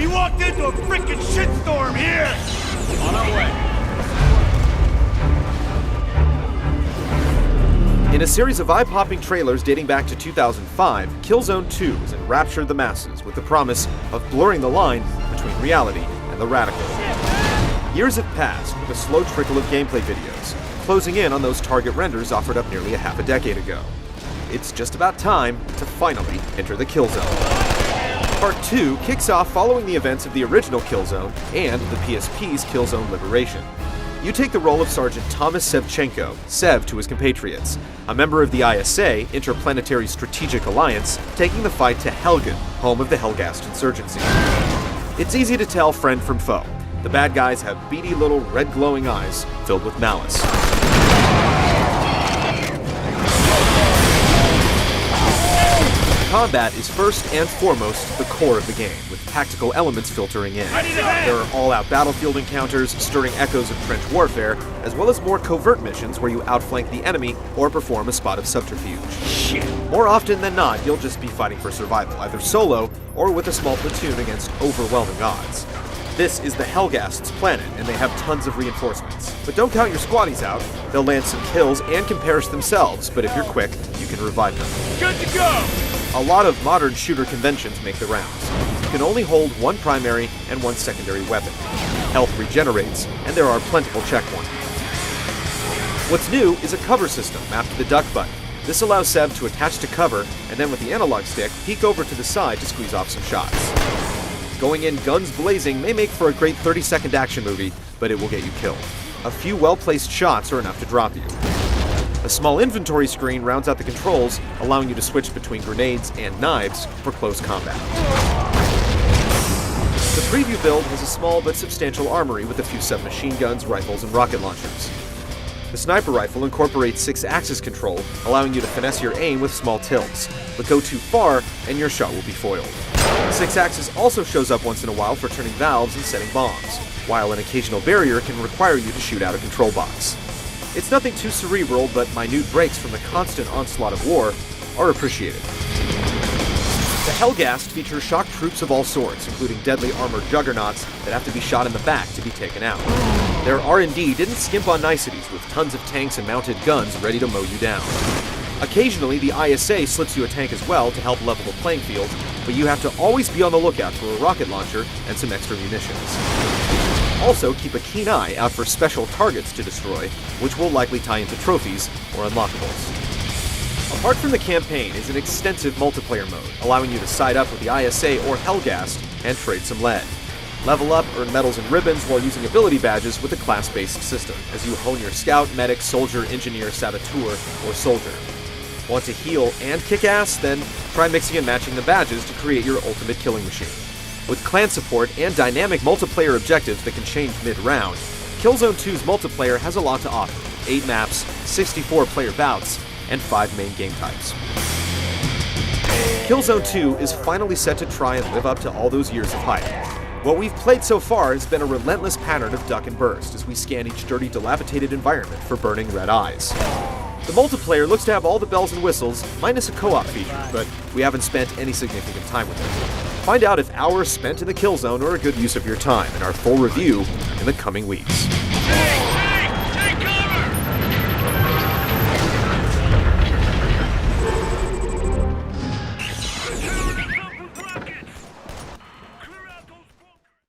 We walked into a freaking shitstorm here! On our way. In a series of eye-popping trailers dating back to 2005, Killzone 2 has enraptured the masses with the promise of blurring the line between reality and the radical. Years have passed with a slow trickle of gameplay videos, closing in on those target renders offered up nearly a half a decade ago. It's just about time to finally enter the Killzone. Part 2 kicks off following the events of the original Killzone and the PSP's Killzone Liberation. You take the role of Sergeant Tomas Shevchenko, Sev to his compatriots, a member of the ISA, Interplanetary Strategic Alliance, taking the fight to Helghan, home of the Helghast insurgency. It's easy to tell friend from foe. The bad guys have beady little red glowing eyes filled with malice. Combat is first and foremost the core of the game, with tactical elements filtering in. There are all-out battlefield encounters, stirring echoes of trench warfare, as well as more covert missions where you outflank the enemy or perform a spot of subterfuge. More often than not, you'll just be fighting for survival, either solo or with a small platoon against overwhelming odds. This is the Helghast's planet, and they have tons of reinforcements. But don't count your squaddies out. They'll land some kills and can perish themselves, but if you're quick, you can revive them. Good to go! A lot of modern shooter conventions make the rounds. You can only hold one primary and one secondary weapon. Health regenerates, and there are plentiful checkpoints. What's new is a cover system mapped to the duck button. This allows Sev to attach to cover, and then with the analog stick, peek over to the side to squeeze off some shots. Going in guns blazing may make for a great 30-second action movie, but it will get you killed. A few well-placed shots are enough to drop you. A small inventory screen rounds out the controls, allowing you to switch between grenades and knives for close combat. The preview build has a small but substantial armory with a few submachine guns, rifles, and rocket launchers. The sniper rifle incorporates 6-axis control, allowing you to finesse your aim with small tilts, but go too far and your shot will be foiled. 6-axis also shows up once in a while for turning valves and setting bombs, while an occasional barrier can require you to shoot out a control box. It's nothing too cerebral, but minute breaks from the constant onslaught of war are appreciated. The Helghast features shock troops of all sorts, including deadly armored juggernauts that have to be shot in the back to be taken out. Their R&D didn't skimp on niceties, with tons of tanks and mounted guns ready to mow you down. Occasionally, the ISA slips you a tank as well to help level the playing field, but you have to always be on the lookout for a rocket launcher and some extra munitions. Also, keep a keen eye out for special targets to destroy, which will likely tie into trophies or unlockables. Apart from the campaign is an extensive multiplayer mode, allowing you to side up with the ISA or Helghast and trade some lead. Level up, earn medals and ribbons while using ability badges with a class-based system, as you hone your scout, medic, soldier, engineer, saboteur, or soldier. Want to heal and kick ass? Then try mixing and matching the badges to create your ultimate killing machine. With clan support and dynamic multiplayer objectives that can change mid-round, Killzone 2's multiplayer has a lot to offer: 8 maps, 64 player bouts, and 5 main game types. Killzone 2 is finally set to try and live up to all those years of hype. What we've played so far has been a relentless pattern of duck and burst as we scan each dirty, dilapidated environment for burning red eyes. The multiplayer looks to have all the bells and whistles, minus a co-op feature, but we haven't spent any significant time with it. Find out if hours spent in the Killzone are a good use of your time in our full review in the coming weeks.